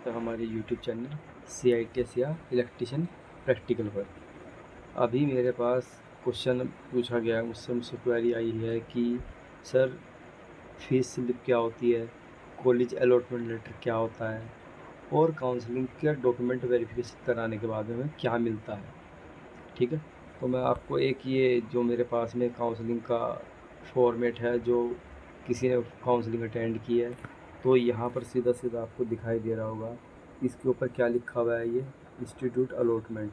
स्वागत है हमारे YouTube चैनल CITS या इलेक्ट्रिशियन प्रैक्टिकल पर। अभी मेरे पास क्वेश्चन पूछा गया है, मुझसे क्वेरी आई है कि सर फीस स्लिप क्या होती है, कॉलेज अलॉटमेंट लेटर क्या होता है और काउंसलिंग का डॉक्यूमेंट वेरिफिकेशन कराने के बाद हमें क्या मिलता है। ठीक है, तो मैं आपको एक ये जो मेरे पास में काउंसलिंग का फॉर्मेट है, जो किसी ने काउंसलिंग अटेंड की है, तो यहाँ पर सीधा सीधा आपको दिखाई दे रहा होगा इसके ऊपर क्या लिखा हुआ है, ये इंस्टीट्यूट अलॉटमेंट।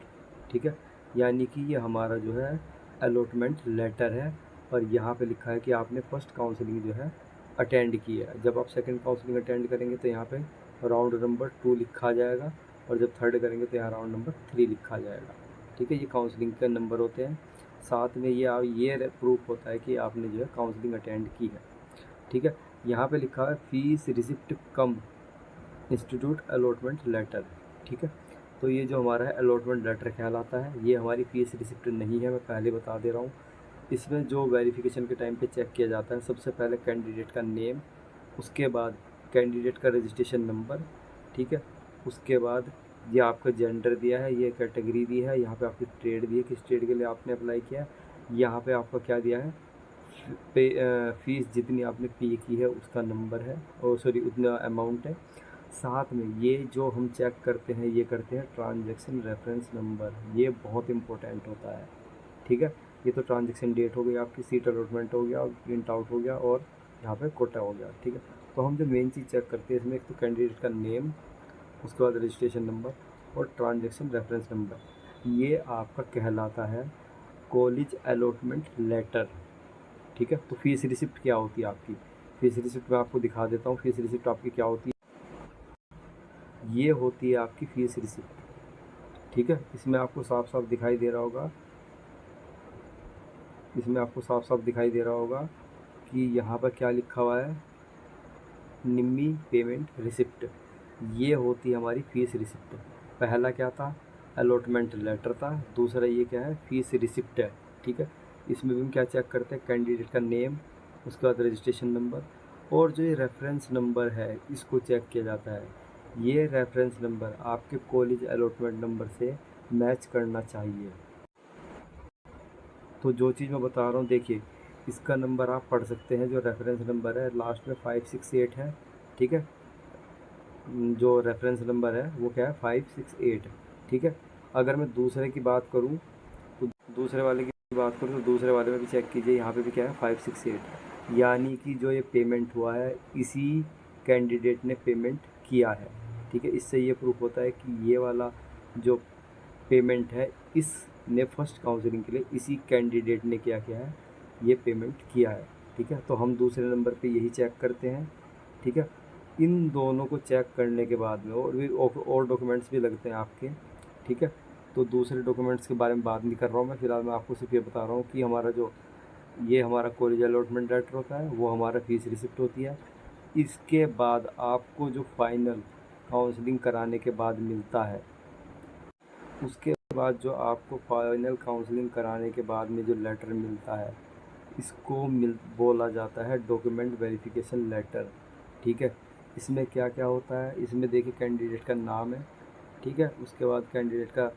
ठीक है, यानी कि ये हमारा जो है अलॉटमेंट लेटर है और यहाँ पे लिखा है कि आपने फर्स्ट काउंसलिंग जो है अटेंड की है। जब आप सेकंड काउंसलिंग अटेंड करेंगे तो यहाँ पे राउंड नंबर 2 लिखा जाएगा और जब थर्ड करेंगे तो यहाँ राउंड नंबर 3 लिखा जाएगा। ठीक है, ये काउंसलिंग के नंबर होते हैं। साथ में ये प्रूफ होता है कि आपने जो है काउंसलिंग अटेंड की है। ठीक है, यहाँ पे लिखा है फीस रिसिप्ट कम इंस्टीट्यूट अलॉटमेंट लेटर। ठीक है, तो ये जो हमारा है अलॉटमेंट लेटर कहलाता है, ये हमारी फीस रिसिप्ट नहीं है, मैं पहले बता दे रहा हूँ। इसमें जो वेरिफिकेशन के टाइम पे चेक किया जाता है, सबसे पहले कैंडिडेट का नेम, उसके बाद कैंडिडेट का रजिस्ट्रेशन नंबर। ठीक है, उसके बाद ये आपका जेंडर दिया है, ये कैटेगरी दी है, यहाँ पे आपकी ट्रेड दी है, किस ट्रेड के लिए आपने अप्लाई किया है। यहाँ पे आपका क्या दिया है, फीस जितनी आपने पे की है उसका नंबर है, और सॉरी उतना अमाउंट है। साथ में ये जो हम चेक करते हैं, ये करते हैं ट्रांजैक्शन रेफरेंस नंबर, ये बहुत इंपॉर्टेंट होता है। ठीक है, ये तो ट्रांजैक्शन डेट हो गई, आपकी सीट अलॉटमेंट हो गया और प्रिंट आउट हो गया और यहाँ पे कोटा हो गया। ठीक है, तो हम जो मेन चीज़ चेक करते हैं इसमें, एक तो कैंडिडेट का नेम, उसके बाद रजिस्ट्रेशन नंबर और ट्रांजैक्शन रेफरेंस नंबर, ये आपका कहलाता है कॉलेज अलॉटमेंट लेटर। ठीक है, तो फीस रिसिप्ट क्या होती है आपकी, फीस रिसिप्ट मैं आपको दिखा देता हूँ। फीस रिसिप्ट आपकी क्या होती है, ये होती है आपकी फीस रिसिप्ट। ठीक है, इसमें आपको साफ साफ दिखाई दे रहा होगा, इसमें आपको साफ साफ दिखाई दे रहा होगा कि यहाँ पर क्या लिखा हुआ है, निम्मी पेमेंट रिसिप्ट। ये होती है हमारी फीस रिसिप्ट। पहला क्या था, अलॉटमेंट लेटर था, दूसरा ये क्या है, फीस रिसिप्ट है। ठीक है, इसमें भी हम क्या चेक करते हैं, कैंडिडेट का नेम, उसके बाद रजिस्ट्रेशन नंबर और जो ये रेफरेंस नंबर है इसको चेक किया जाता है। ये रेफरेंस नंबर आपके कॉलेज अलॉटमेंट नंबर से मैच करना चाहिए। तो जो चीज़ मैं बता रहा हूँ, देखिए इसका नंबर आप पढ़ सकते हैं, जो रेफरेंस नंबर है लास्ट में 568 है। ठीक है, जो रेफरेंस नंबर है वो क्या है, 568। ठीक है, अगर मैं दूसरे की बात करूँ तो दूसरे वाले की बात करूँ तो दूसरे वाले में भी चेक कीजिए, यहाँ पे भी क्या है 568, यानी कि जो ये पेमेंट हुआ है इसी कैंडिडेट ने पेमेंट किया है। ठीक है, इससे ये प्रूफ होता है कि ये वाला जो पेमेंट है इसने फर्स्ट काउंसलिंग के लिए इसी कैंडिडेट ने क्या किया है, ये पेमेंट किया है। ठीक है, तो हम दूसरे नंबर पे यही चेक करते हैं। ठीक है, इन दोनों को चेक करने के बाद में और भी और डॉक्यूमेंट्स भी लगते हैं आपके। ठीक है, तो दूसरे डॉक्यूमेंट्स के बारे में बात नहीं कर रहा हूँ मैं, फ़िलहाल मैं आपको सिर्फ ये बता रहा हूँ कि हमारा जो ये हमारा कॉलेज अलॉटमेंट लेटर होता है वो हमारा फीस रिसिप्ट होती है। इसके बाद आपको जो फाइनल काउंसलिंग कराने के बाद मिलता है, उसके बाद जो आपको फाइनल काउंसलिंग कराने के बाद में जो लेटर मिलता है, इसको बोला जाता है डॉक्यूमेंट वेरिफिकेशन लेटर। ठीक है, इसमें क्या क्या होता है, इसमें देखिए कैंडिडेट का नाम है। ठीक है, उसके बाद कैंडिडेट का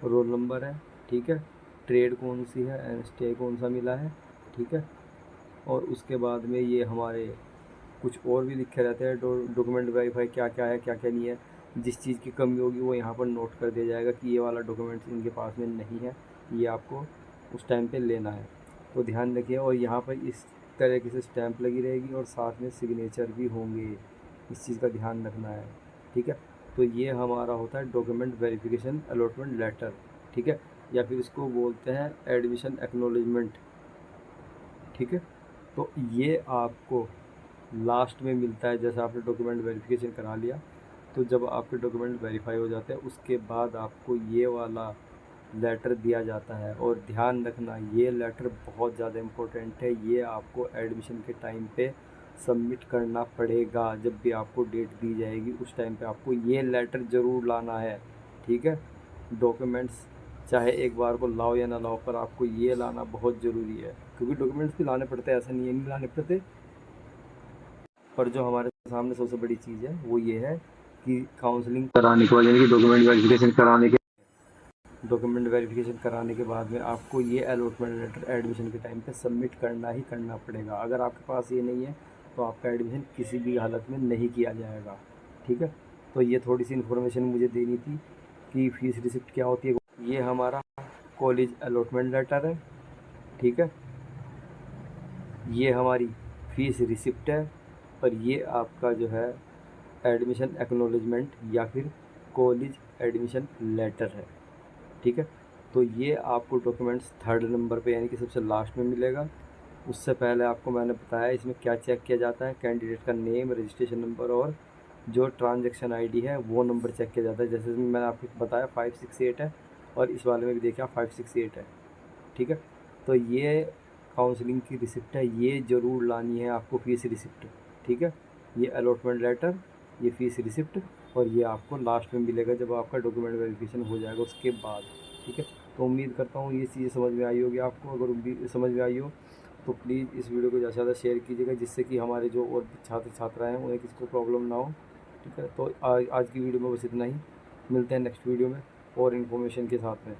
रोल नंबर है। ठीक है, ट्रेड कौन सी है, एनएसटीआई कौन सा मिला है। ठीक है, और उसके बाद में ये हमारे कुछ और भी लिखे रहते हैं, डॉक्यूमेंट वेरीफाई क्या क्या है क्या क्या नहीं है। जिस चीज़ की कमी होगी वो यहाँ पर नोट कर दिया जाएगा कि ये वाला डॉक्यूमेंट्स इनके पास में नहीं है, ये आपको उस टाइम पे लेना है, तो ध्यान रखिए। और यहाँ पर इस तरीके से स्टैंप लगी रहेगी और साथ में सिग्नेचर भी होंगे, इस चीज़ का ध्यान रखना है। ठीक है, तो ये हमारा होता है डॉक्यूमेंट वेरिफिकेशन अलॉटमेंट लेटर। ठीक है, या फिर इसको बोलते हैं एडमिशन एक्नॉलेजमेंट। ठीक है, तो ये आपको लास्ट में मिलता है, जैसे आपने डॉक्यूमेंट वेरिफिकेशन करा लिया, तो जब आपके डॉक्यूमेंट वेरीफाई हो जाते हैं उसके बाद आपको ये वाला लेटर दिया जाता है। और ध्यान रखना, ये लेटर बहुत ज़्यादा इम्पोर्टेंट है, ये आपको एडमिशन के टाइम पे सबमिट करना पड़ेगा। जब भी आपको डेट दी जाएगी उस टाइम पे आपको ये लेटर ज़रूर लाना है। ठीक है, डॉक्यूमेंट्स चाहे एक बार को लाओ या ना लाओ, पर आपको ये लाना बहुत ज़रूरी है, क्योंकि डॉक्यूमेंट्स भी लाने पड़ते हैं, ऐसा नहीं है नहीं लाने पड़ते। पर जो हमारे सामने सबसे बड़ी चीज़ है वो ये है कि काउंसलिंग कराने के बाद, यानी कि डॉक्यूमेंट वेरिफिकेशन कराने के बाद में आपको ये अलॉटमेंट लेटर एडमिशन के टाइम पे सबमिट करना ही करना पड़ेगा। अगर आपके पास ये नहीं है तो आपका एडमिशन किसी भी हालत में नहीं किया जाएगा। ठीक है, तो ये थोड़ी सी इन्फॉर्मेशन मुझे देनी थी कि फ़ीस रिसिप्ट क्या होती है। ये हमारा कॉलेज अलॉटमेंट लेटर है। ठीक है, ये हमारी फ़ीस रिसिप्ट है और ये आपका जो है एडमिशन एक्नॉलेजमेंट या फिर कॉलेज एडमिशन लेटर है। ठीक है, तो ये आपको डॉक्यूमेंट्स थर्ड नंबर पे यानी कि सबसे लास्ट में मिलेगा। उससे पहले आपको मैंने बताया इसमें क्या चेक किया जाता है, कैंडिडेट का नेम, रजिस्ट्रेशन नंबर और जो ट्रांजैक्शन आईडी है वो नंबर चेक किया जाता है। जैसे मैंने आपको बताया 568 है और इस वाले में भी देखिए 568 है। ठीक है, तो ये काउंसलिंग की रिसिप्ट है, ये ज़रूर लानी है आपको, फ़ीस रिसिप्ट। ठीक है, ये अलॉटमेंट लेटर, ये फ़ीस रिसिप्ट और ये आपको लास्ट में मिलेगा जब आपका डॉक्यूमेंट वेरिफिकेशन हो जाएगा उसके बाद। ठीक है, तो उम्मीद करता हूँ ये चीज़ें समझ में आई होगी आपको। अगर समझ में आई हो तो प्लीज़ इस वीडियो को ज़्यादा से ज़्यादा शेयर कीजिएगा, जिससे कि हमारे जो और भी छात्र छात्राएँ हैं उन्हें किसी को प्रॉब्लम ना हो। ठीक है, तो आज की वीडियो में बस इतना ही। मिलते हैं नेक्स्ट वीडियो में और इन्फॉर्मेशन के साथ में।